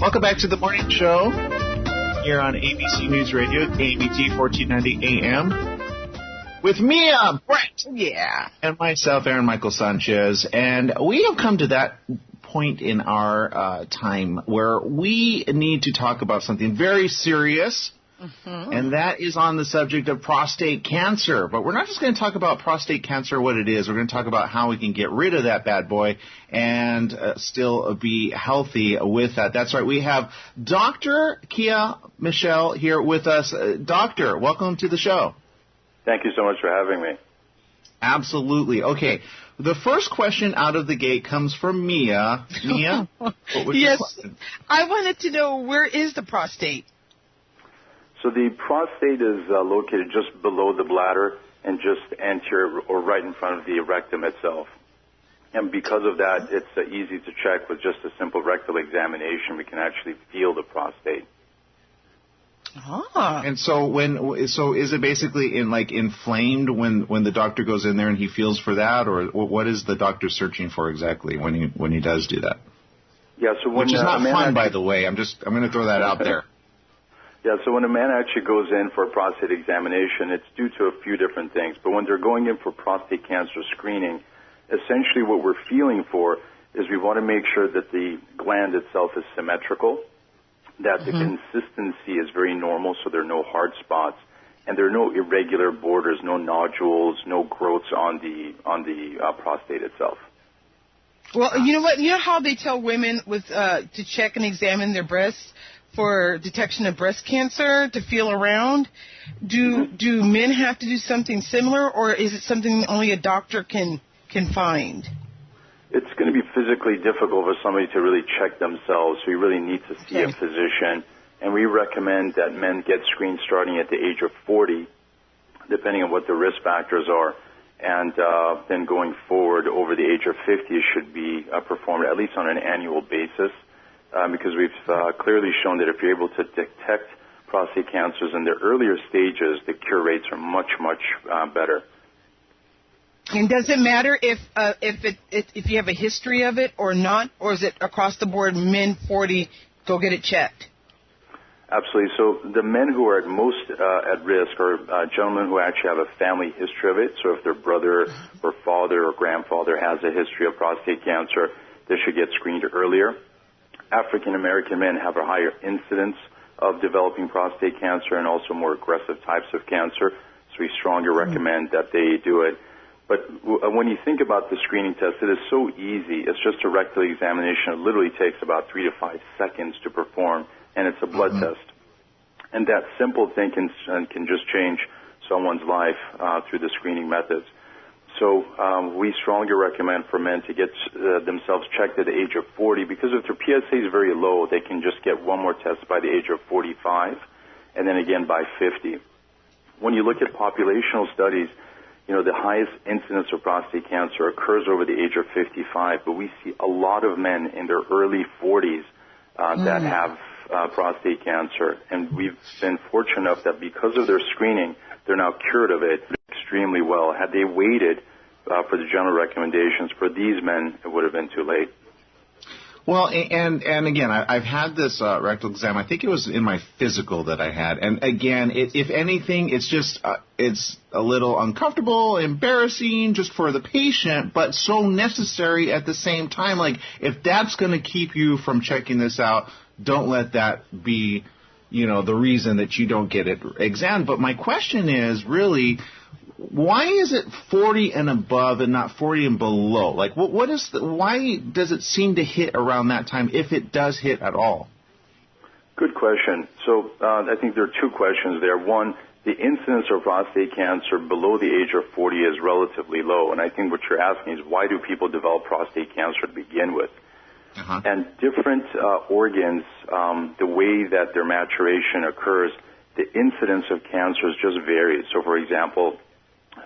Welcome back to the morning show here on ABC News Radio, KMET 1490 AM. With Mia, Brett, and myself, Aaron Michael Sanchez. And we have come to that point in our time where we need to talk about something very serious. And that is on the subject of prostate cancer. But we're not just going to talk about prostate cancer, what it is. We're going to talk about how we can get rid of that bad boy and still be healthy with that. That's right. We have Dr. Michel here with us. Doctor, welcome to the show. Thank you so much for having me. Absolutely. Okay. The first question out of the gate comes from Mia. Mia, what was your question? I wanted to know, where is the prostate? So the prostate is located just below the bladder and just anterior or right in front of the rectum itself. And because of that, it's easy to check with just a simple rectal examination. We can actually feel the prostate. And so is it basically inflamed when the doctor goes in there and he feels for that, or what is the doctor searching for exactly when he does do that? Yeah, so when, which is not fun, by the way. I'm going to throw that out there. Yeah, so when a man actually goes in for a prostate examination, it's due to a few different things. But when they're going in for prostate cancer screening, essentially what we're feeling for is we want to make sure that the gland itself is symmetrical, that the consistency is very normal, so there are no hard spots, and there are no irregular borders, no nodules, no growths on the prostate itself. Well, you know what? You know how they tell women to check and examine their breasts for detection of breast cancer, to feel around? Do men have to do something similar, or is it something only a doctor can find? It's going to be physically difficult for somebody to really check themselves, so you really need to see a physician. And we recommend that men get screened starting at the age of 40, depending on what the risk factors are. And then going forward over the age of 50, it should be performed at least on an annual basis. Because we've clearly shown that if you're able to detect prostate cancers in the earlier stages, the cure rates are much, much better. And does it matter if you have a history of it or not, or is it across the board, men 40, go get it checked? Absolutely. So the men who are at most at risk are gentlemen who actually have a family history of it. So if their brother or father or grandfather has a history of prostate cancer, they should get screened earlier. African American men have a higher incidence of developing prostate cancer and also more aggressive types of cancer, so we strongly recommend that they do it. But when you think about the screening test, it is so easy. It's just a rectal examination. It literally takes about 3 to 5 seconds to perform, and it's a blood test. And that simple thing can just change someone's life through the screening methods. So we strongly recommend for men to get themselves checked at the age of 40, because if their PSA is very low, they can just get one more test by the age of 45, and then again by 50. When you look at populational studies, you know, the highest incidence of prostate cancer occurs over the age of 55, but we see a lot of men in their early 40s that have prostate cancer, and we've been fortunate enough that because of their screening, they're now cured of it extremely well. Had they waited for the general recommendations for these men, it would have been too late. Well, and again, I've had this rectal exam. I think it was in my physical that I had. And again, if anything, it's just it's a little uncomfortable, embarrassing just for the patient, but so necessary at the same time. Like, if that's going to keep you from checking this out, don't let that be, you know, the reason that you don't get it examined. But my question is really, why is it 40 and above and not 40 and below? Like, why does it seem to hit around that time, if it does hit at all? Good question. So I think there are two questions there. One, the incidence of prostate cancer below the age of 40 is relatively low. And I think what you're asking is, why do people develop prostate cancer to begin with? And different organs, the way that their maturation occurs, the incidence of cancers just varies. So, for example,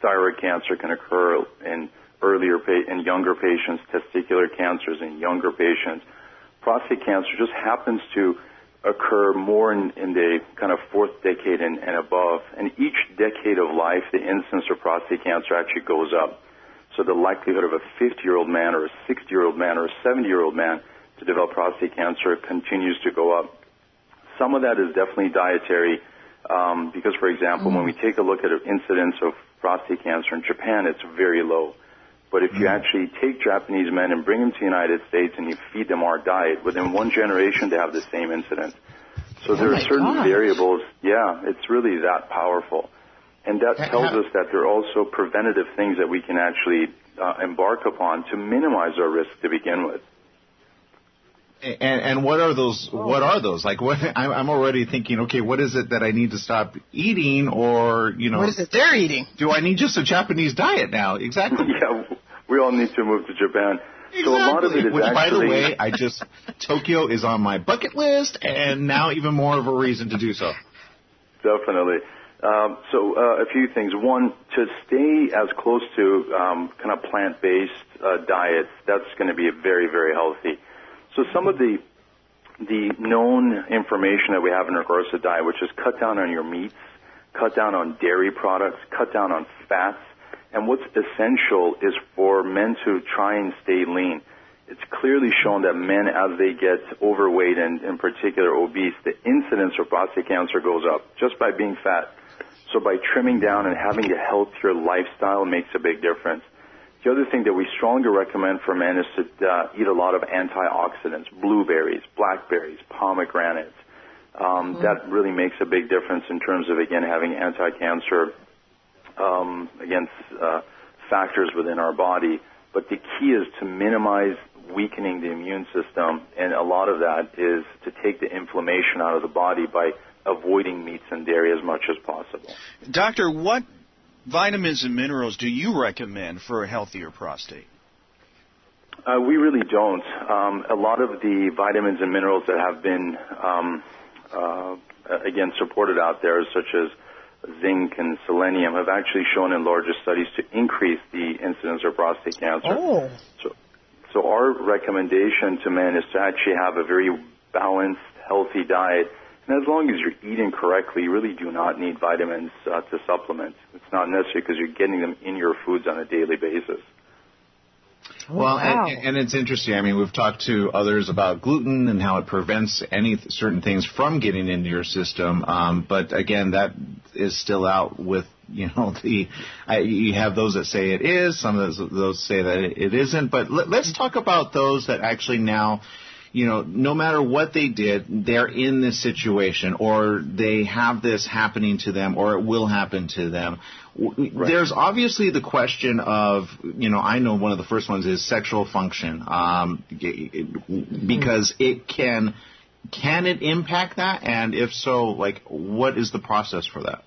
thyroid cancer can occur in younger patients, testicular cancers in younger patients. Prostate cancer just happens to occur more in the kind of fourth decade and above. And each decade of life, the incidence of prostate cancer actually goes up. So the likelihood of a 50-year-old man or a 60-year-old man or a 70-year-old man to develop prostate cancer continues to go up. Some of that is definitely dietary, because, for example, when we take a look at an incidence of prostate cancer in Japan, it's very low. But if you actually take Japanese men and bring them to the United States and you feed them our diet, within one generation they have the same incidence. So there are certain variables. Yeah, it's really that powerful. And that tells us that there are also preventative things that we can actually embark upon to minimize our risk to begin with. And what are those? What are those? Like, what? I'm already thinking. Okay, what is it that I need to stop eating, or what is it they're eating? Do I need just a Japanese diet now? Exactly. Yeah, we all need to move to Japan. Exactly. So a lot of it is by the way, Tokyo is on my bucket list, and now even more of a reason to do so. Definitely. So a few things. One, to stay as close to kind of plant-based diets, that's going to be very, very healthy. So some of the known information that we have in regards to diet, which is cut down on your meats, cut down on dairy products, cut down on fats, and what's essential is for men to try and stay lean. It's clearly shown that men, as they get overweight and in particular obese, the incidence of prostate cancer goes up just by being fat. So by trimming down and having a healthier lifestyle makes a big difference. The other thing that we strongly recommend for men is to eat a lot of antioxidants, blueberries, blackberries, pomegranates. That really makes a big difference in terms of, again, having anti-cancer against factors within our body. But the key is to minimize weakening the immune system, and a lot of that is to take the inflammation out of the body by avoiding meats and dairy as much as possible. Doctor, what vitamins and minerals do you recommend for a healthier prostate? We really don't. A lot of the vitamins and minerals that have been, again, supported out there, such as zinc and selenium, have actually shown in larger studies to increase the incidence of prostate cancer. Oh. So our recommendation to men is to actually have a very balanced, healthy diet. And as long as you're eating correctly, you really do not need vitamins to supplement. It's not necessary because you're getting them in your foods on a daily basis. Well, and it's interesting. I mean, we've talked to others about gluten and how it prevents certain things from getting into your system. But again, that is still out with, you have those that say it is, some of those say that it isn't. But let's talk about those that actually now, no matter what they did, they're in this situation, or they have this happening to them, or it will happen to them. Right. There's obviously the question of, I know one of the first ones is sexual function, because it can it impact that? And if so, what is the process for that?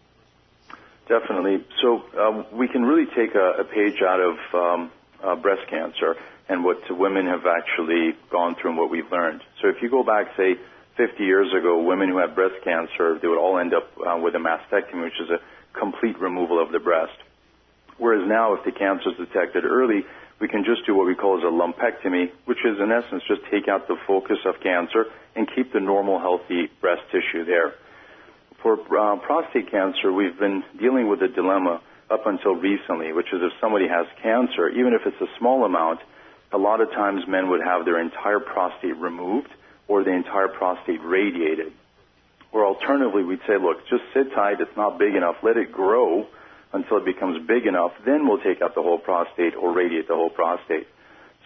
Definitely. So we can really take a page out of breast cancer and what women have actually gone through and what we've learned. So if you go back, say, 50 years ago, women who had breast cancer, they would all end up with a mastectomy, which is a complete removal of the breast. Whereas now, if the cancer is detected early, we can just do what we call as a lumpectomy, which is, in essence, just take out the focus of cancer and keep the normal, healthy breast tissue there. For prostate cancer, we've been dealing with a dilemma up until recently, which is if somebody has cancer, even if it's a small amount, a lot of times men would have their entire prostate removed or the entire prostate radiated. Or alternatively, we'd say, look, just sit tight, it's not big enough, let it grow until it becomes big enough, then we'll take out the whole prostate or radiate the whole prostate.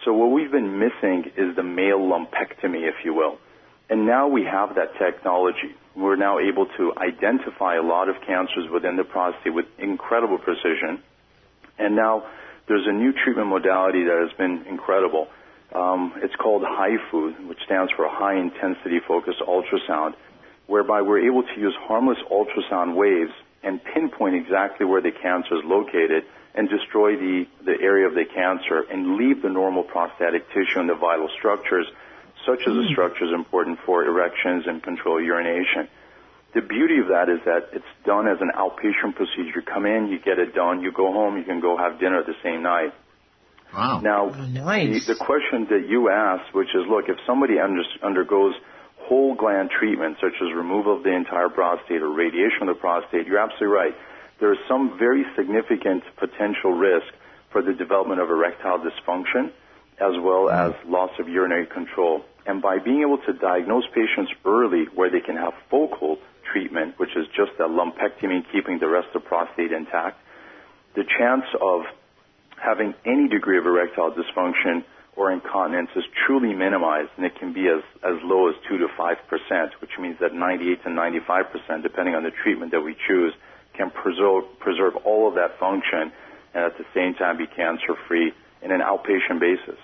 So what we've been missing is the male lumpectomy, if you will. And now we have that technology. We're now able to identify a lot of cancers within the prostate with incredible precision. And now there's a new treatment modality that has been incredible. It's called HIFU, which stands for High Intensity Focused Ultrasound, whereby we're able to use harmless ultrasound waves and pinpoint exactly where the cancer is located and destroy the area of the cancer and leave the normal prostatic tissue and the vital structures, such as the structures important for erections and control urination. The beauty of that is that it's done as an outpatient procedure. You come in, you get it done, you go home, you can go have dinner the same night. Wow. Now, nice. the question that you asked, which is, look, if somebody undergoes whole gland treatment, such as removal of the entire prostate or radiation of the prostate, you're absolutely right. There is some very significant potential risk for the development of erectile dysfunction as well as loss of urinary control. And by being able to diagnose patients early where they can have focal treatment, which is just a lumpectomy, keeping the rest of the prostate intact, the chance of having any degree of erectile dysfunction or incontinence is truly minimized, and it can be as low as 2 to 5%, which means that 98 to 95%, depending on the treatment that we choose, can preserve all of that function and at the same time be cancer-free in an outpatient basis.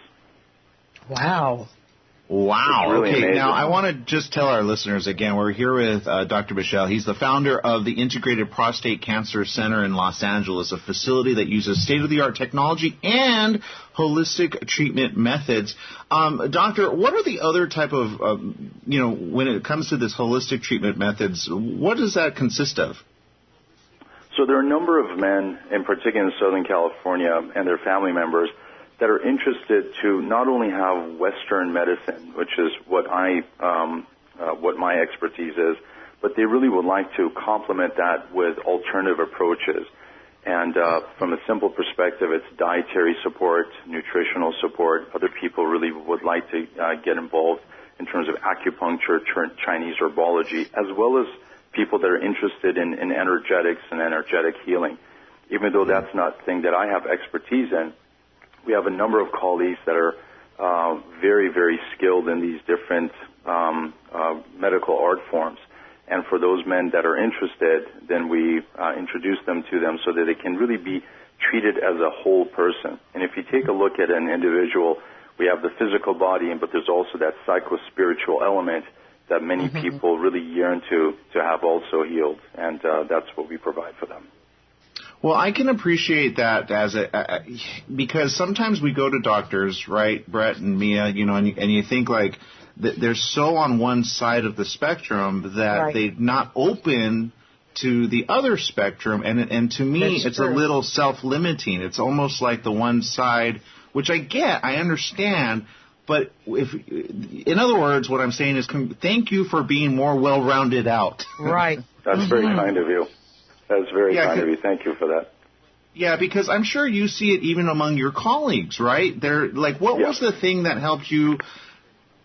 Wow. Wow. Really okay, amazing. now I want to just tell our listeners again, we're here with Dr. Michel. He's the founder of the Integrated Prostate Cancer Center in Los Angeles, a facility that uses state-of-the-art technology and holistic treatment methods. Doctor, what are the other type of, when it comes to this holistic treatment methods, what does that consist of? So there are a number of men, in particular in Southern California, and their family members that are interested to not only have Western medicine, which is what my expertise is, but they really would like to complement that with alternative approaches. And from a simple perspective, it's dietary support, nutritional support. Other people really would like to get involved in terms of acupuncture, Chinese herbology, as well as people that are interested in energetics and energetic healing. Even though that's not the thing that I have expertise in, we have a number of colleagues that are very, very skilled in these different medical art forms. And for those men that are interested, then we introduce them to them so that they can really be treated as a whole person. And if you take a look at an individual, we have the physical body, but there's also that psycho-spiritual element that many people really yearn to have also healed. And that's what we provide for them. Well, I can appreciate that because sometimes we go to doctors, right, Brett and Mia, and you think like they're so on one side of the spectrum that they're not open to the other spectrum, and to me, it's a little self-limiting. It's almost like the one side, which I get, I understand, but in other words, what I'm saying is thank you for being more well-rounded out. Right. That's very kind of you. That's very kind of you. Thank you for that. Yeah, because I'm sure you see it even among your colleagues, right? They're like, what was the thing that helped you?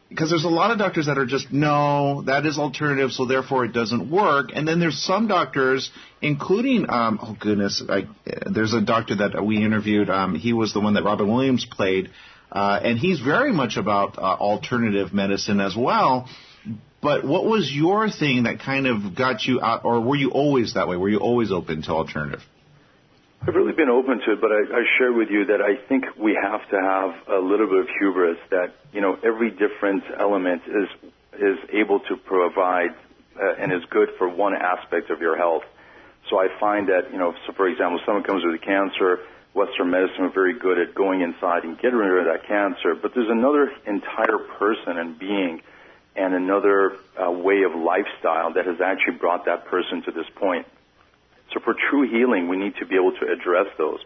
Because there's a lot of doctors that are just, no, that is alternative, so therefore it doesn't work. And then there's some doctors, including, there's a doctor that we interviewed. He was the one that Robin Williams played, and he's very much about alternative medicine as well. But what was your thing that kind of got you out, or were you always that way? Were you always open to alternative? I've really been open to it, but I share with you that I think we have to have a little bit of hubris that, every different element is able to provide and is good for one aspect of your health. So I find that, so for example, someone comes with a cancer, Western medicine are very good at going inside and getting rid of that cancer, but there's another entire person and being and another way of lifestyle that has actually brought that person to this point. So for true healing, we need to be able to address those.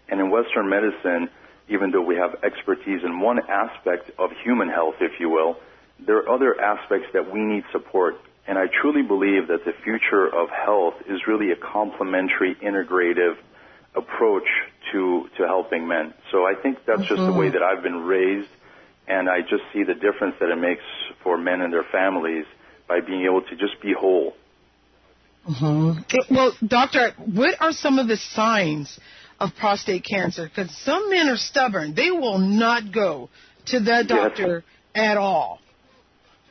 And in Western medicine, even though we have expertise in one aspect of human health, if you will, there are other aspects that we need support. And I truly believe that the future of health is really a complementary, integrative approach to helping men. So I think that's just the way that I've been raised, and I just see the difference that it makes for men and their families by being able to just be whole. Well, doctor, what are some of the signs of prostate cancer? Because some men are stubborn. They will not go to the doctor at all.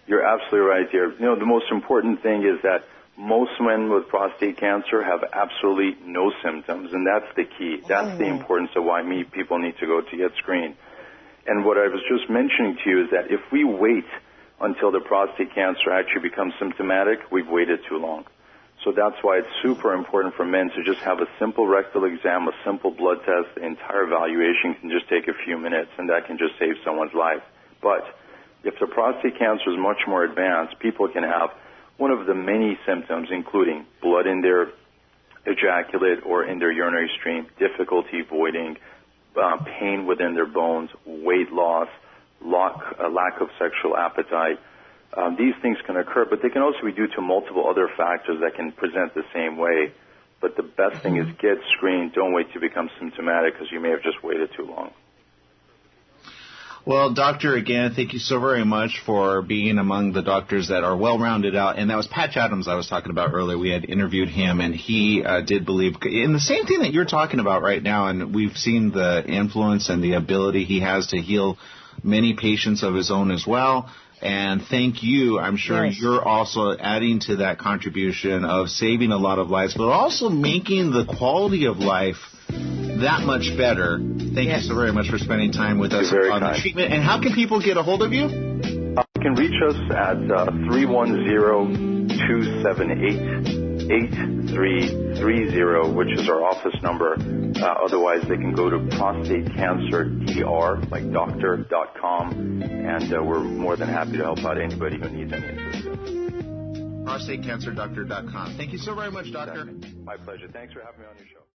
You're absolutely right, dear. The most important thing is that most men with prostate cancer have absolutely no symptoms, and that's the key. That's the importance of why people need to go to get screened. And what I was just mentioning to you is that if we wait until the prostate cancer actually becomes symptomatic, we've waited too long. So that's why it's super important for men to just have a simple rectal exam, a simple blood test. The entire evaluation can just take a few minutes, and that can just save someone's life. But if the prostate cancer is much more advanced, people can have one of the many symptoms, including blood in their ejaculate or in their urinary stream, difficulty voiding, pain within their bones, weight loss, lack of sexual appetite. These things can occur, but they can also be due to multiple other factors that can present the same way. But the best thing is get screened. Don't wait to become symptomatic because you may have just waited too long. Well, Doctor, again, thank you so very much for being among the doctors that are well-rounded out. And that was Patch Adams I was talking about earlier. We had interviewed him, and he did believe in the same thing that you're talking about right now. And we've seen the influence and the ability he has to heal many patients of his own as well. And thank you. I'm sure you're also adding to that contribution of saving a lot of lives, but also making the quality of life that much better. Thank you so very much for spending time with us on the treatment. And how can people get a hold of you? You can reach us at 310-278-8330, which is our office number. Otherwise, they can go to prostatecancerdr, like doctor.com, and we're more than happy to help out anybody who needs any assistance. ProstateCancerDoctor.com. Thank you so very much, Doctor. My pleasure. Thanks for having me on your show.